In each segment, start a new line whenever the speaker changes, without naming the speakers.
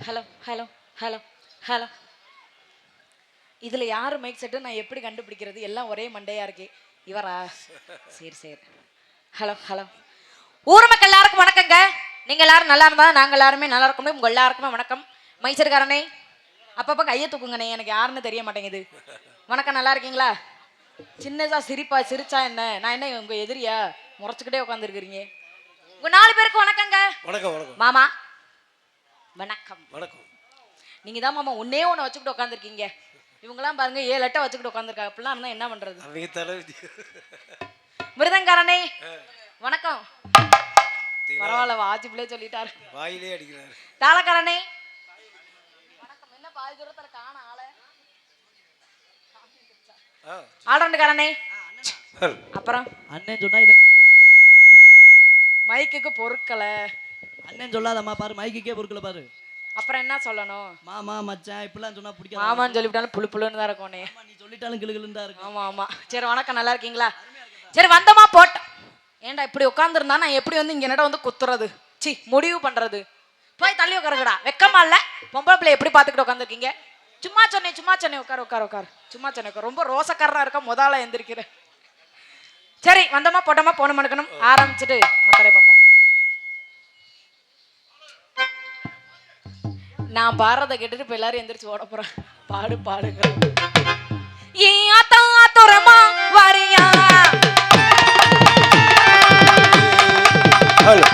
Hello hello hello hello. இதில் யார் mic set நான் எப்படி கண்டுபிடிக்கிறது? எல்லாம் ஒரே மண்டையாக இருக்கு. இவரா? சரி சரி. Hello hello. ஊர் மக்கள் எல்லாருக்கும் வணக்கங்க. நீங்கள் எல்லாரும் நல்லா இருந்தா நாங்கள் எல்லாருமே நல்லா இருக்கணும். உங்கள் எல்லாருக்குமே வணக்கம். மைசூர்காரனே அப்பப்போ கையை தூக்குங்கண்ணே, எனக்கு யாருன்னு தெரிய மாட்டேங்குது. வணக்கம், நல்லா இருக்கீங்களா? சின்னதா சிரிச்சா என்ன? நான் என்ன உங்க எதிரியா? முறைச்சுக்கிட்டே உட்காந்துருக்கிறீங்க. உங்க 4 பேருக்கு வணக்கங்க.
வணக்கம் வணக்கம்
மாமா. வணக்கம்
வணக்கம்.
நீங்க தான் மாமா ஒன்னே ஒன்று வச்சுக்கிட்டு உட்காந்துருக்கீங்க. இவங்கெல்லாம் பாருங்க 7 8 வச்சுக்கிட்டு உட்காந்துருக்காங்க. அப்படிலாம் இருந்தா என்ன பண்றது?
அவங்க தலைவிதி.
மிருதங்காரனே வணக்கம். பரவாயில்ல, வாஜிபிளே சொல்லிட்டாரு,
வாயிலே அடிக்கிறாரு.
தாளக்காரனே வணக்கம். என்ன பாதி தூரத்துல காண ஆள? ஆல்ரவுண்டுக்காரனே அப்புறம்
அண்ணன் சொன்னா இது
மைக்குக்கு பொருட்களை
அண்ணன் சொல்லாதம்மா, பாரு மைக்குக்கே பொருட்களை பாரு.
அப்புறம் என்ன சொல்லணும்?
மாமா மச்சான் இப்படிலாம் சொன்னா பிடிக்காது.
மாமான்னு சொல்லிவிட்டாலும் புழு புழுன்னு தான் இருக்கும்.
நீ சொல்லிட்டாலும் கிளுகிளுன்னு தான் இருக்கும்.
ஆமா ஆமா. சரி வணக்கம், நல்லா இருக்கீங்களா? சரி வந்தமா போட்டோம். ஏன்டா இப்படி உட்காந்துருந்தா நான் எப்படி வந்து இங்க நட வந்து குத்துறது? சி முடிவு பண்றது. போய் தள்ளி உட்காருங்கடா. வெக்கமா இல்ல? பொம்பளை பிள்ளை எப்படி பாத்துக்கிட்டு உட்காந்துருக்கீங்க? சும்மா சொன்னேன் உட்காரு உட்காரு உட்காரு. சும்மா சொன்னேன், ரொம்ப ரோசக்காரனா இருக்க, முதல்ல எந்திரிக்கிறேன். சரி வந்தமா போட்டோமா போன மனுக்கணும். ஆரம்பிச்சுட்டு மத்தரை பார்ப்போம். நான் பாடுறதை கேட்டுட்டு இப்ப எல்லாரும் எந்திரிச்சு ஓட போறேன். பாடு பாடுங்க. வரியா
ஹலோ.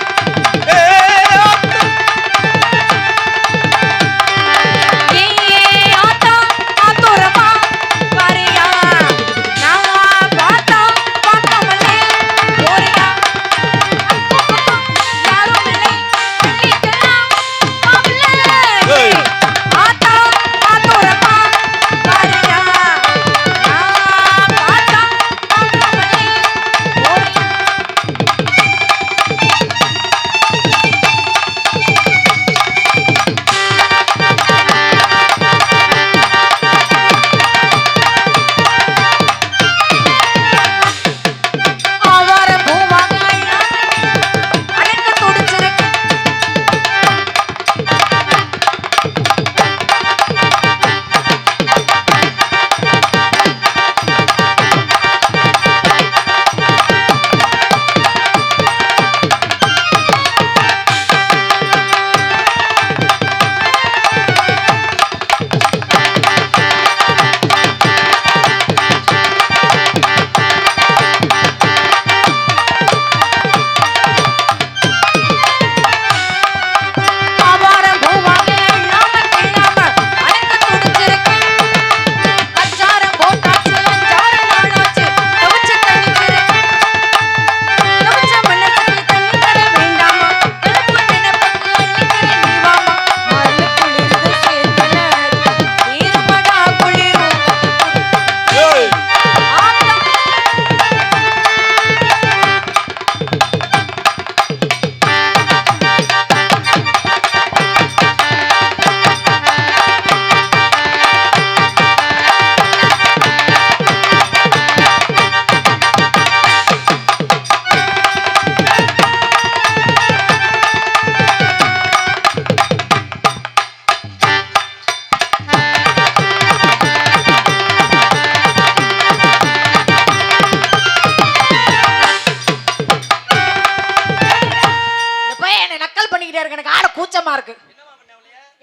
எனக்கு ஆள கூச்சமா இருக்கு.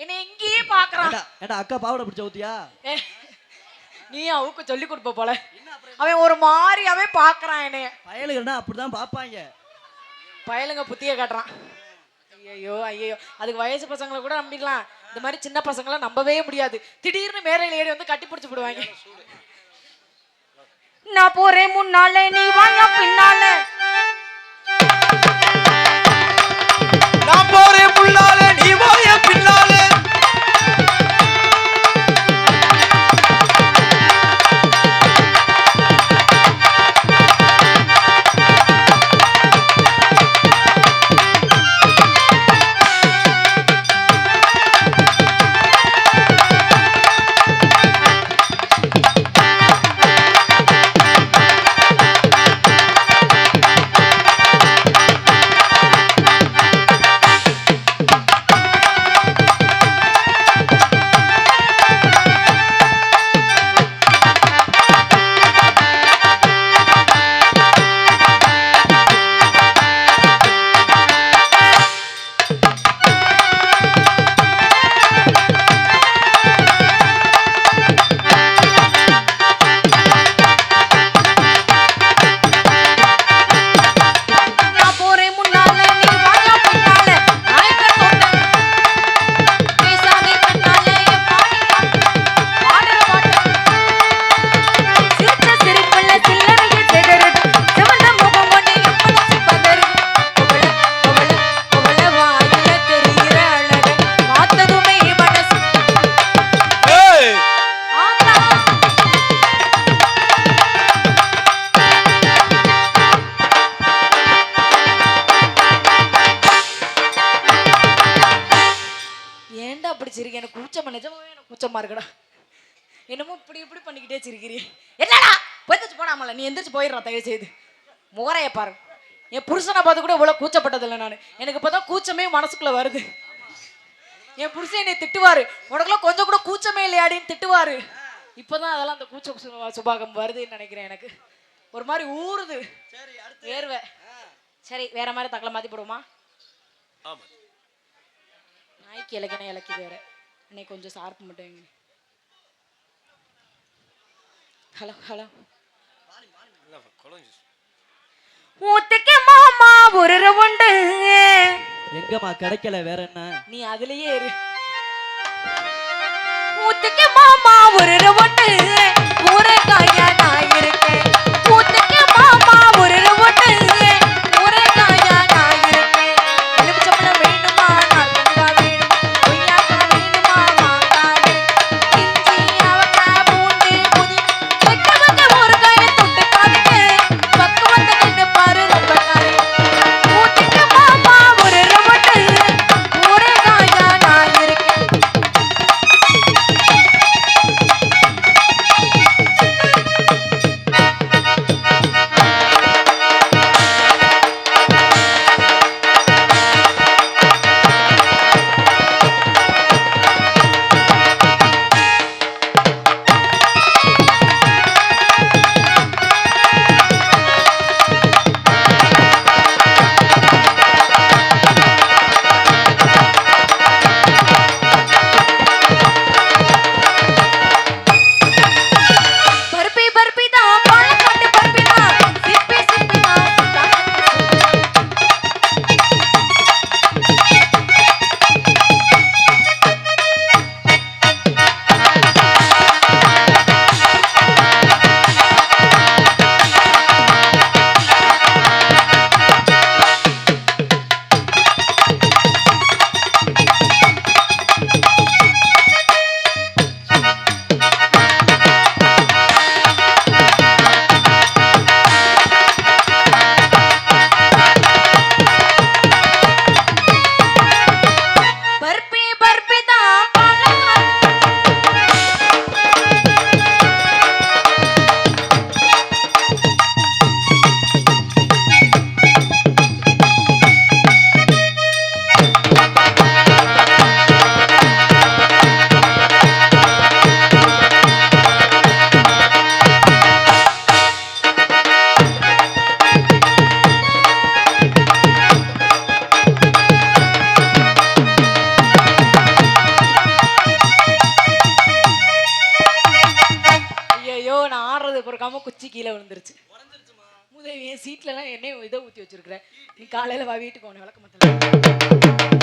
என்ன எங்கேயே பாக்குறான்.
ஏடா அக்கா பாவடை பிடிச்ச ஊத்தியா?
நீ அவுக்கு சொல்லி கொடுப்ப போல. அவன் ஒரு மாதிரியாவே பாக்குறான் என்னைய.
பயலுகள்னா அப்படிதான் பாப்பாங்க.
பயலுங்க புத்திய காட்டுறான். ஐயோ ஐயோ, அதுக்கு வயசு பசங்களை கூட நம்பிடலாம், இந்த மாதிரி சின்ன பசங்களை நம்பவே முடியாது. திடீர்னு மேரையில ஏறி வந்து கட்டி பிடிச்சு போடுவாங்க. நான் போறேன் முன்னாலே, நீ வாங்க பின்னால.
நான் போறேன் முன்னாலே, நீ வாய பின்னாலே.
கூச்சமா இருக்குடா. என்னமோ இப்படி இப்படி பண்ணிக்கிட்டே சிரிக்கிறீ. என்னடா போய்த்து போடாமல, நீ எந்திரிச்சு போயிடுறா தயவு செய்து. முகரைய பாரு. என் புருஷனை பார்த்து கூட இவ்வளோ கூச்சப்பட்டதில்லை நான். எனக்கு இப்போ தான் கூச்சமே மனசுக்குள்ளே வருது. என் புருஷன் என்னை திட்டுவார், உனக்குலாம் கொஞ்சம் கூட கூச்சமே இல்லையாடின்னு திட்டுவார். இப்போ தான் அதெல்லாம் அந்த கூச்ச சுபாகம் வருதுன்னு நினைக்கிறேன். எனக்கு ஒரு மாதிரி ஊறுது வேர்வை. சரி வேற மாதிரி தக்கலை மாற்றி போடுவோமா? நாய்க்கு இலக்கணம் இலக்கி வேற. இன்னைக்கு கொஞ்சம் சார்ப்பு மட்டும். Hello hello. ஊத்துக்கு மாமா ஒரு ரவுண்டு.
எங்கம்மா கிடைக்கல, வேற என்ன?
நீ அதுலயே இரு. ஊத்துக்கு மாமா ஒரு ரவுண்டு, ஊரகாயா நான் இருக்கேன். ஊத்துக்கு மாமா ஒரு ரவுண்டு, ஊரகாயா நான் இருக்கேன். எலுமிச்சம்பழம் வேணுமா, நார்த்தங்கா வேணும், கொய்யாக்காய் வேணுமா, மாங்காய், இஞ்சி அவக்காய் பூண்டு புதினா, வெக்க வெக்க ஊறுகாயை தொட்டுக்காதீங்க, பக்குவத்தை நின்னு பாரு ரொம்ப காய். ஊத்துக்கு மாமா ஒரு ரவுண்டு, ஊரகாயா நான் இருக்கேன். பருப்பி பருப்பி தான் பாலக்காட்டு பருப்பி தான், சிப்பி சிப்பி தான் பருப்பி பருப்பி தான் பாலக்காட்டு. ஐயோ நான் ஆடுறது பொறுக்காம குச்சி கீழே விழுந்துருச்சு. முதவி என் சீட்லலாம் எண்ணெய் இதை ஊற்றி வச்சிருக்கிறேன். நீ காலையில் வா வீட்டுக்கு போன விளக்க மாட்டேன்.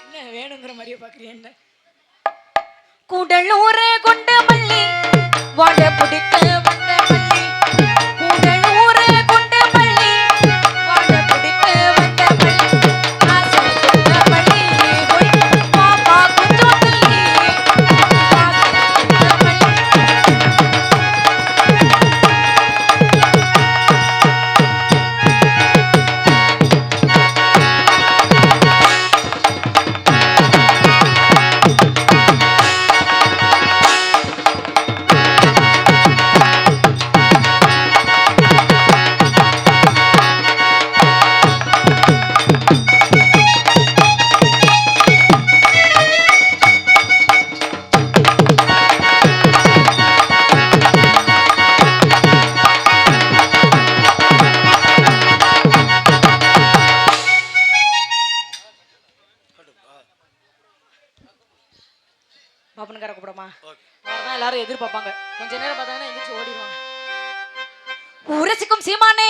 என்ன வேணுங்கிற மாதிரியே பார்க்குறீங்க என்ன? கூடலூரே கொண்ட மல்லி வாட பிடிக்க வந்த மல்லி, கூடலூரே கொண்ட மல்லி வாட பிடிக்க வந்த மல்லி, ஆசை கொண்ட மல்லி போய் பாப்பா கொஞ்சம் தள்ளி, ஆசை கொண்ட மல்லி. பாப்பனுக்கார கூப்பிடமா? அவர்தான் எல்லாரும் எதிர்பார்ப்பாங்க. கொஞ்ச நேரம் பார்த்தாங்கன்னா எந்திரிச்சு ஓடிடுவாங்க. உரசிக்கும் சீமானே